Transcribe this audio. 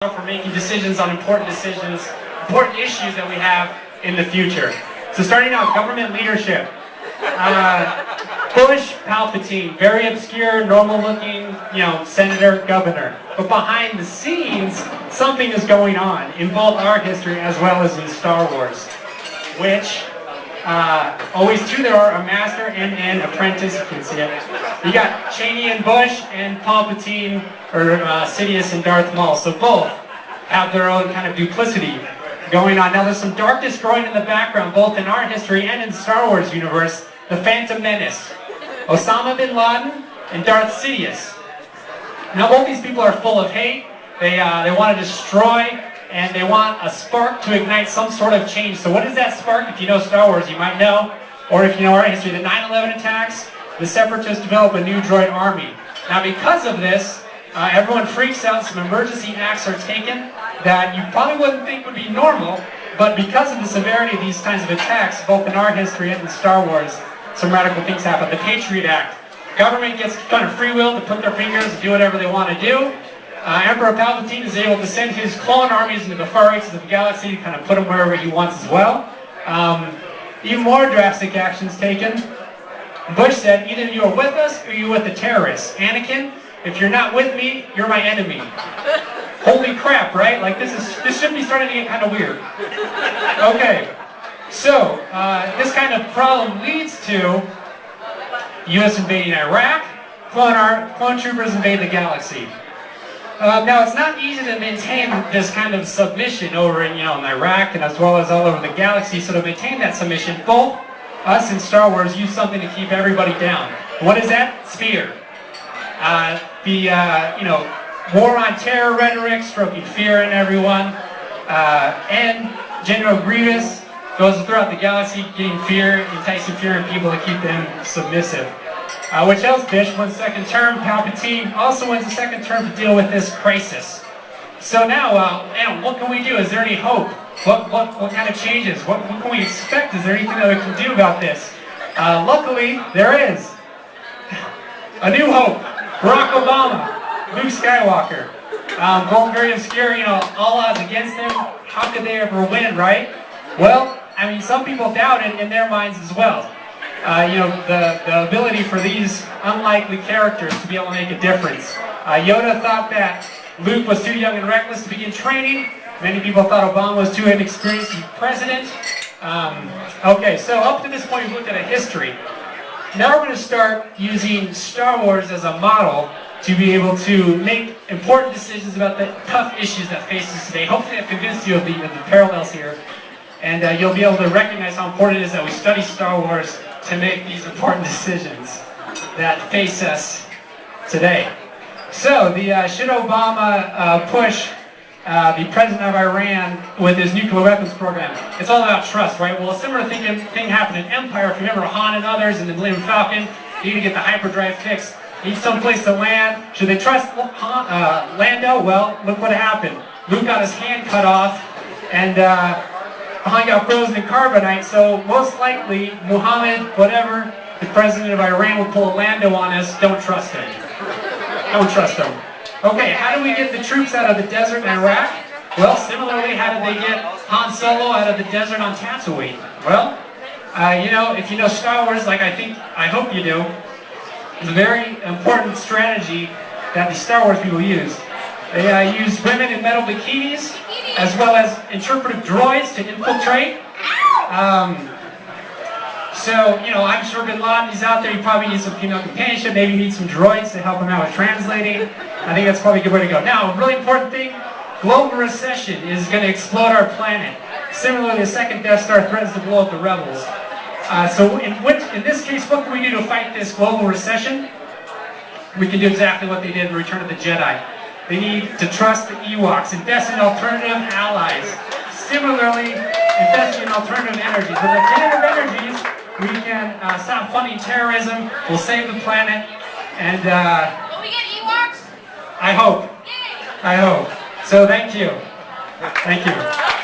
for making decisions on important issues that we have in the future. So starting out, government leadership. Bush, Palpatine, very obscure, normal-looking, senator, governor. But behind the scenes, something is going on in both our history as well as in Star Wars, which always two there are, a master and an apprentice. You can see it. You got Cheney and Bush and Palpatine, or Sidious and Darth Maul. So both have their own kind of duplicity going on. Now there's some darkness growing in the background, both in our history and in the Star Wars universe. The Phantom Menace, Osama bin Laden and Darth Sidious. Now both these people are full of hate. They want to destroy, and they want a spark to ignite some sort of change. So what is that spark? If you know Star Wars, you might know, or if you know our history, the 9/11 attacks, the Separatists develop a new droid army. Now because of this, everyone freaks out, some emergency acts are taken that you probably wouldn't think would be normal, but because of the severity of these kinds of attacks, both in our history and in Star Wars, some radical things happen. The Patriot Act. Government gets kind of free will to put their fingers and do whatever they want to do. Emperor Palpatine is able to send his clone armies into the far reaches of the galaxy to kind of put them wherever he wants as well. Even more drastic actions taken. Bush said, either you are with us or you're with the terrorists. Anakin, if you're not with me, you're my enemy. Holy crap, right? Like this should be starting to get kind of weird. Okay, so this kind of problem leads to U.S. invading Iraq, clone troopers invade the galaxy. Now it's not easy to maintain this kind of submission over in Iraq and as well as all over the galaxy. So to maintain that submission, both us and Star Wars use something to keep everybody down. What is that? Fear. War on terror rhetoric, stroking fear in everyone, and General Grievous goes throughout the galaxy getting fear, enticing fear in people to keep them submissive. Which else? Bish wins second term. Palpatine also wins the second term to deal with this crisis. So now, what can we do? Is there any hope? What kind of changes? What can we expect? Is there anything that we can do about this? Luckily, there is. A new hope. Barack Obama. Luke Skywalker. Both very obscure, all odds against them. How could they ever win, right? Well, I mean, some people doubt it in their minds as well. The ability for these unlikely characters to be able to make a difference. Yoda thought that Luke was too young and reckless to begin training. Many people thought Obama was too inexperienced to be president. Okay, so up to this point we've looked at a history. Now we're going to start using Star Wars as a model to be able to make important decisions about the tough issues that face us today. Hopefully I've convinced you of the parallels here. And you'll be able to recognize how important it is that we study Star Wars to make these important decisions that face us today. So, should Obama push the president of Iran with his nuclear weapons program? It's all about trust, right? Well, a similar thing happened in Empire. If you remember Han and others and the Millennium Falcon, you need to get the hyperdrive fixed. Need some place to land. Should they trust Lando? Well, look what happened. Luke got his hand cut off, and Han got frozen in carbonite, so most likely Muhammad, whatever, the president of Iran will pull a Lando on us. Don't trust him. Don't trust him. Okay, how do we get the troops out of the desert in Iraq? Well, similarly, how did they get Han Solo out of the desert on Tatooine? Well, if you know Star Wars, like I hope you do, it's a very important strategy that the Star Wars people use. They use women in metal bikinis, as well as interpretive droids to infiltrate. I'm sure Bin Laden is out there. You probably need some female companionship. Maybe you need some droids to help him out with translating. I think that's probably a good way to go. Now, a really important thing, global recession is going to explode our planet. Similarly, the second Death Star threatens to blow up the rebels. So in this case, what can we do to fight this global recession? We can do exactly what they did in Return of the Jedi. They need to trust the Ewoks, invest in alternative allies. Similarly, invest in alternative energies. With alternative energies, we can stop funding terrorism, we'll save the planet, and will we get Ewoks? I hope. I hope. So thank you. Thank you.